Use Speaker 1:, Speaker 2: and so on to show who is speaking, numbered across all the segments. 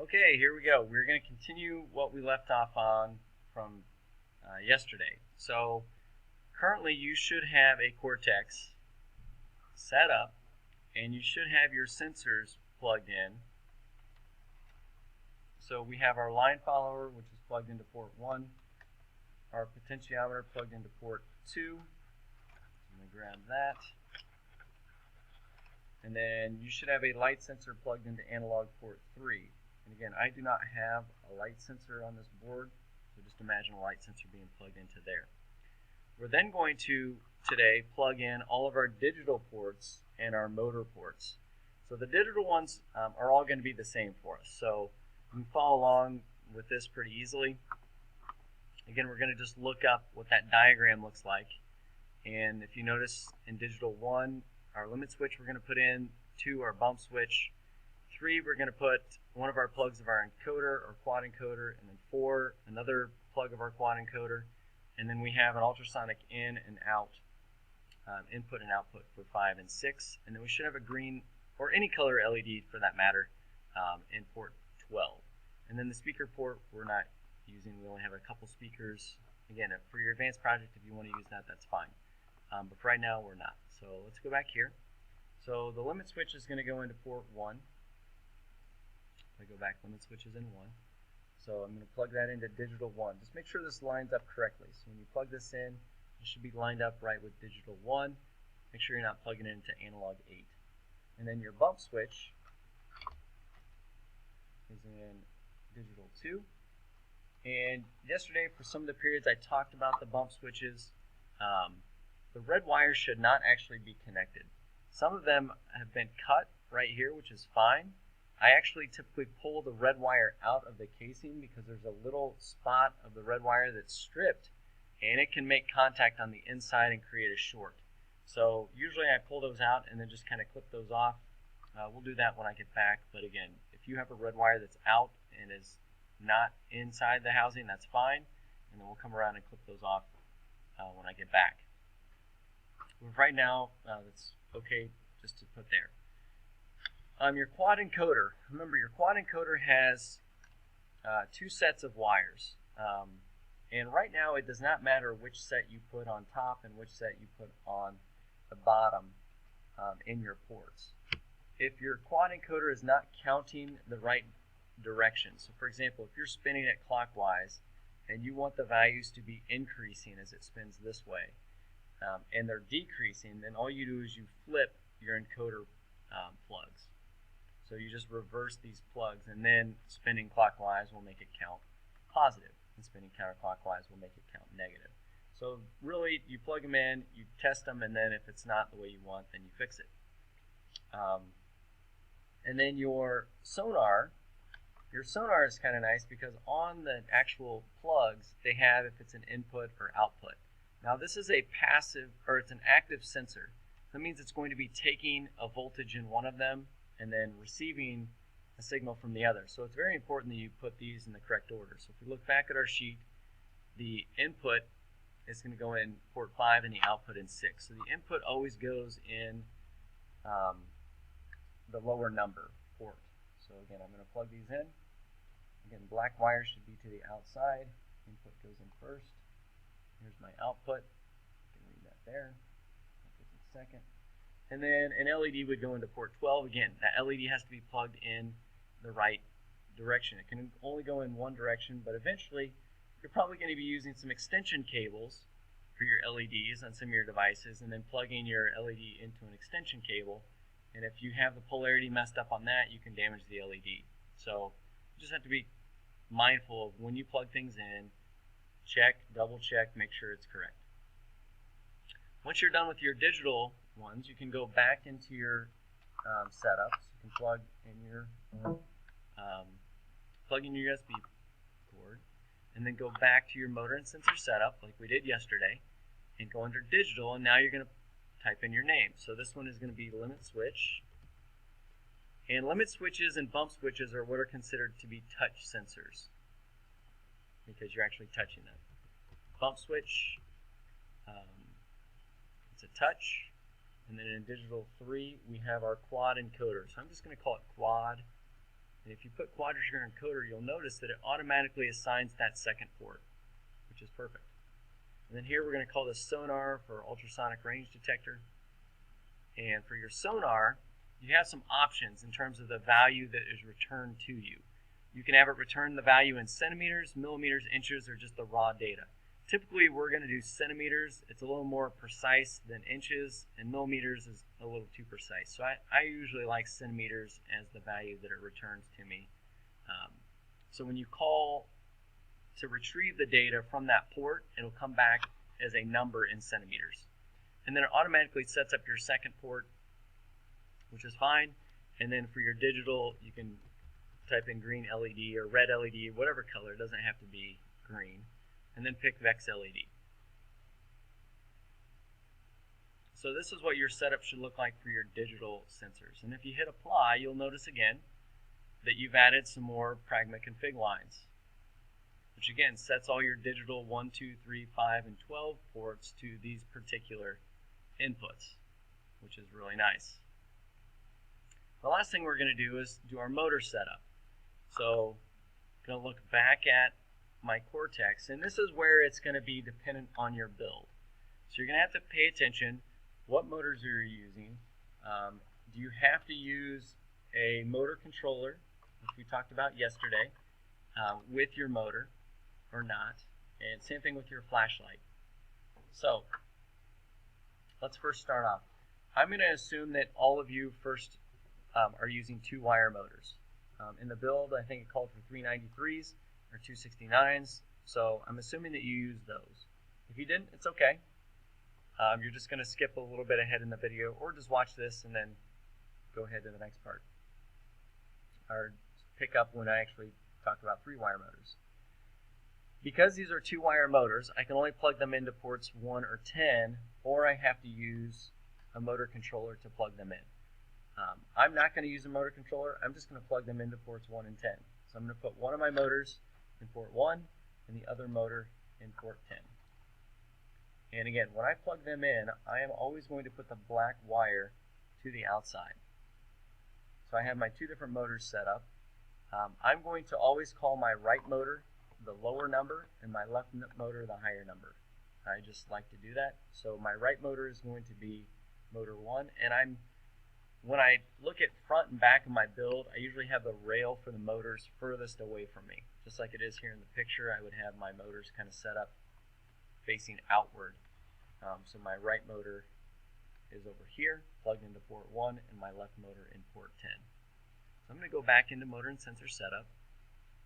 Speaker 1: Okay, here we go. We're going to continue what we left off on from yesterday. So currently you should have a Cortex set up and you should have your sensors plugged in. So we have our line follower, which is plugged into port 1, our potentiometer plugged into port 2. I'm going to grab that. And then you should have a light sensor plugged into analog port 3. And again, I do not have a light sensor on this board, so just imagine a light sensor being plugged into there. We're then going to, today, plug in all of our digital ports and our motor ports. So the digital ones are all going to be the same for us. So you can follow along with this pretty easily. Again, we're going to just look up what that diagram looks like. And if you notice in digital 1, our limit switch we're going to put in, 2, our bump switch, 3, we're going to put one of our plugs of our encoder or quad encoder, and then 4, another plug of our quad encoder, and then we have an ultrasonic in and out, input and output for 5 and 6, and then we should have a green or any color LED for that matter in port 12. And then the speaker port we're not using, we only have a couple speakers. Again, for your advanced project, if you want to use that, that's fine. But for right now, we're not. So let's go back here. So the limit switch is going to go into port 1. If I go back, limit switch is in 1. So I'm going to plug that into digital 1. Just make sure this lines up correctly. So when you plug this in, it should be lined up right with digital 1. Make sure you're not plugging it into analog 8. And then your bump switch is in digital 2. And yesterday, for some of the periods I talked about the bump switches, the red wires should not actually be connected. Some of them have been cut right here, which is fine. I actually typically pull the red wire out of the casing because there's a little spot of the red wire that's stripped, and it can make contact on the inside and create a short. So usually I pull those out and then just kind of clip those off. We'll do that when I get back, but again, if you have a red wire that's out and is not inside the housing, that's fine, and then we'll come around and clip those off when I get back. But right now, that's okay just to put there. Your quad encoder. Remember, your quad encoder has 2 sets of wires. And right now, it does not matter which set you put on top and which set you put on the bottom in your ports. If your quad encoder is not counting the right direction, so for example, if you're spinning it clockwise and you want the values to be increasing as it spins this way, and they're decreasing, then all you do is you flip your encoder plugs. So you just reverse these plugs, and then spinning clockwise will make it count positive, and spinning counterclockwise will make it count negative. So really, you plug them in, you test them, and then if it's not the way you want, then you fix it. And then your Sonar is kind of nice because on the actual plugs, they have if it's an input or output. Now this is a passive, or it's an active sensor. That means it's going to be taking a voltage in one of them and then receiving a signal from the other. So it's very important that you put these in the correct order. So if we look back at our sheet, the input is going to go in port 5 and the output in 6. So the input always goes in the lower number port. So again, I'm going to plug these in. Again, black wire should be to the outside. Input goes in first. Here's my output. You can read that there. That goes in second. And then an LED would go into port 12. Again, that LED has to be plugged in the right direction. It can only go in one direction, but eventually you're probably going to be using some extension cables for your LEDs on some of your devices, and then plugging your LED into an extension cable. And if you have the polarity messed up on that, you can damage the LED. So you just have to be mindful of when you plug things in, check, double check, make sure it's correct. Once you're done with your digital ones, you can go back into your setups. You can plug in your USB cord, and then go back to your motor and sensor setup like we did yesterday, and go under digital, and now you're going to type in your name. So this one is going to be limit switch. And limit switches and bump switches are what are considered to be touch sensors because you're actually touching them. Bump switch, it's a touch. And then in digital 3, we have our quad encoder. So I'm just going to call it quad And if you put quadrigator encoder, you'll notice that it automatically assigns that second port, which is perfect. And then here we're going to call this Sonar for ultrasonic range detector. And for your Sonar, you have some options in terms of the value that is returned to you. You can have it return the value in centimeters, millimeters, inches, or just the raw data. Typically, we're going to do centimeters. It's a little more precise than inches, and millimeters is a little too precise. So I usually like centimeters as the value that it returns to me. So when you call to retrieve the data from that port, it'll come back as a number in centimeters. And then it automatically sets up your second port, which is fine. And then for your digital, you can type in green LED or red LED, whatever color. It doesn't have to be green. And then pick Vex LED. So this is what your setup should look like for your digital sensors. And if you hit apply, you'll notice again that you've added some more Pragma config lines, which again sets all your digital 1, 2, 3, 5, and 12 ports to these particular inputs, which is really nice. The last thing we're going to do is do our motor setup. So I'm going to look back at my Cortex, and this is where it's going to be dependent on your build. So you're going to have to pay attention. What motors are you using? Do you have to use a motor controller, which we talked about yesterday, with your motor or not? And same thing with your flashlight. So let's first start off. I'm going to assume that all of you first are using 2-wire motors. In the build, I think it called for 393s or 269s, so I'm assuming that you use those. If you didn't, it's okay. You're just going to skip a little bit ahead in the video, or just watch this and then go ahead to the next part, or pick up when I actually talk about 3-wire motors. Because these are 2-wire motors, I can only plug them into ports 1 or 10, or I have to use a motor controller to plug them in. I'm not going to use a motor controller. I'm just going to plug them into ports 1 and 10. So I'm going to put one of my motors in port 1 and the other motor in port 10. And again, when I plug them in, I am always going to put the black wire to the outside. So I have my 2 different motors set up. I'm going to always call my right motor the lower number and my left motor the higher number. I just like to do that. So my right motor is going to be motor 1, and when I look at front and back of my build, I usually have the rail for the motors furthest away from me. Just like it is here in the picture, I would have my motors kind of set up facing outward. So my right motor is over here, plugged into port 1, and my left motor in port 10. So I'm going to go back into Motor and Sensor Setup.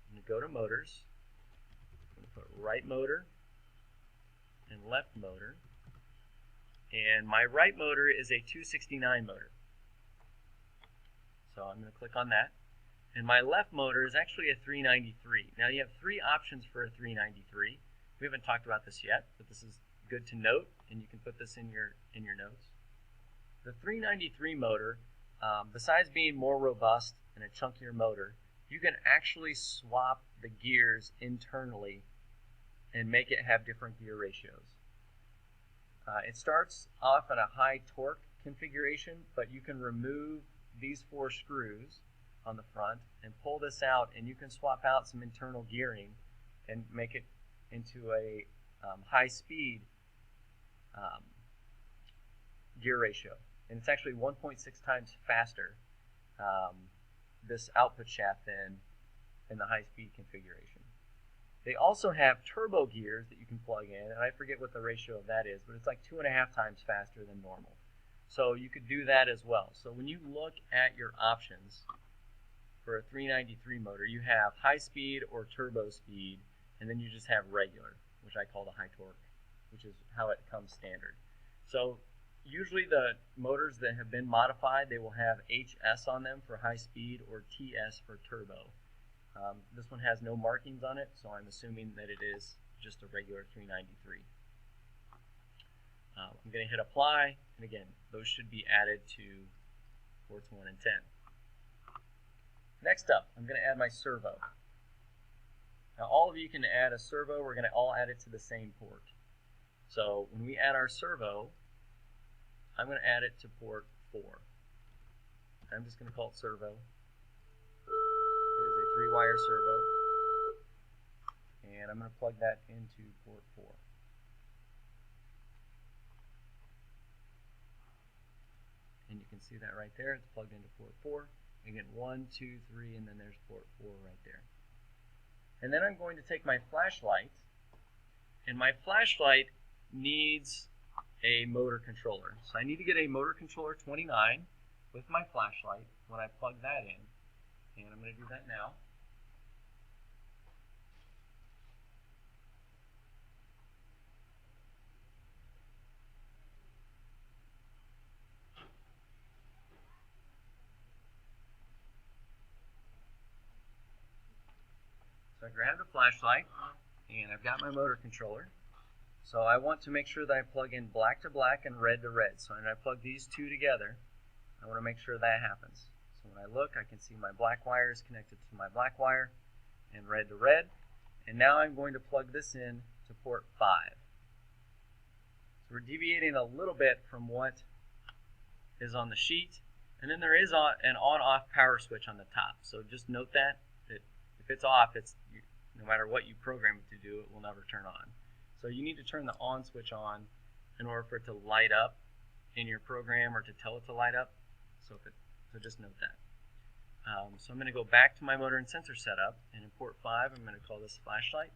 Speaker 1: I'm going to go to Motors. I'm going to put right motor and left motor. And my right motor is a 269 motor. So I'm going to click on that. And my left motor is actually a 393. Now you have 3 options for a 393. We haven't talked about this yet, but this is good to note, and you can put this in your notes. The 393 motor, besides being more robust and a chunkier motor, you can actually swap the gears internally and make it have different gear ratios. It starts off at a high torque configuration, but you can remove these 4 screws on the front and pull this out, and you can swap out some internal gearing and make it into a high speed gear ratio. And it's actually 1.6 times faster, this output shaft, than in the high speed configuration. They also have turbo gears that you can plug in, and I forget what the ratio of that is, but it's like 2.5 times faster than normal. So you could do that as well. So when you look at your options for a 393 motor, you have high speed or turbo speed, and then you just have regular, which I call the high torque, which is how it comes standard. So usually the motors that have been modified, they will have HS on them for high speed or TS for turbo. This one has no markings on it, so I'm assuming that it is just a regular 393. I'm going to hit apply, and again, those should be added to ports 1 and 10. Next up, I'm going to add my servo. Now all of you can add a servo. We're going to all add it to the same port. So when we add our servo, I'm going to add it to port 4. I'm just going to call it servo. 3-wire servo. And I'm going to plug that into port 4. And you can see that right there. It's plugged into port 4. Again, 1, 2, 3, and then there's port 4 right there. And then I'm going to take my flashlight, and my flashlight needs a motor controller. So I need to get a motor controller 29 with my flashlight when I plug that in. And I'm going to do that now. So I grab the flashlight, and I've got my motor controller. So I want to make sure that I plug in black to black and red to red. So when I plug these two together, I want to make sure that happens. So when I look, I can see my black wire is connected to my black wire and red to red. And now I'm going to plug this in to port 5. So we're deviating a little bit from what is on the sheet. And then there is an on-off power switch on the top. So just note that if it's off, no matter what you program it to do, it will never turn on. So you need to turn the on switch on in order for it to light up in your program or to tell it to light up. So just note that. So I'm going to go back to my motor and sensor setup, and in port 5, I'm going to call this flashlight,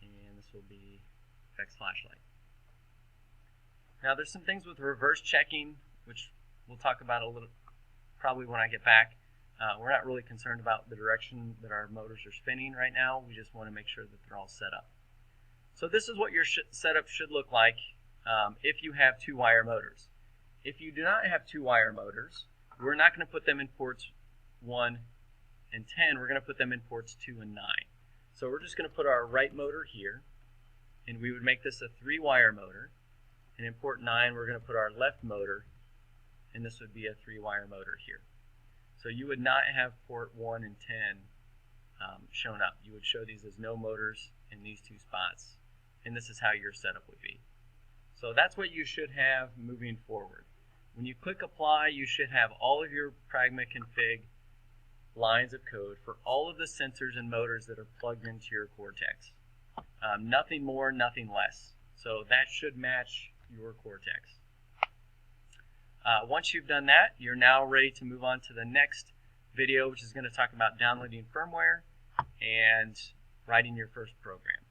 Speaker 1: and this will be FX flashlight. Now there's some things with reverse checking, which we'll talk about a little probably when I get back. We're not really concerned about the direction that our motors are spinning right now. We just want to make sure that they're all set up. So this is what your setup should look like if you have 2-wire motors. If you do not have 2-wire motors, we're not going to put them in ports 1 and 10. We're going to put them in ports 2 and 9. So we're just going to put our right motor here, and we would make this a 3-wire motor. And in port 9, we're going to put our left motor, and this would be a 3-wire motor here. So you would not have port 1 and 10 shown up. You would show these as no motors in these two spots, and this is how your setup would be. So that's what you should have moving forward. When you click apply, you should have all of your Pragma config lines of code for all of the sensors and motors that are plugged into your Cortex. Nothing more, nothing less. So that should match your Cortex. Once you've done that, you're now ready to move on to the next video, which is going to talk about downloading firmware and writing your first program.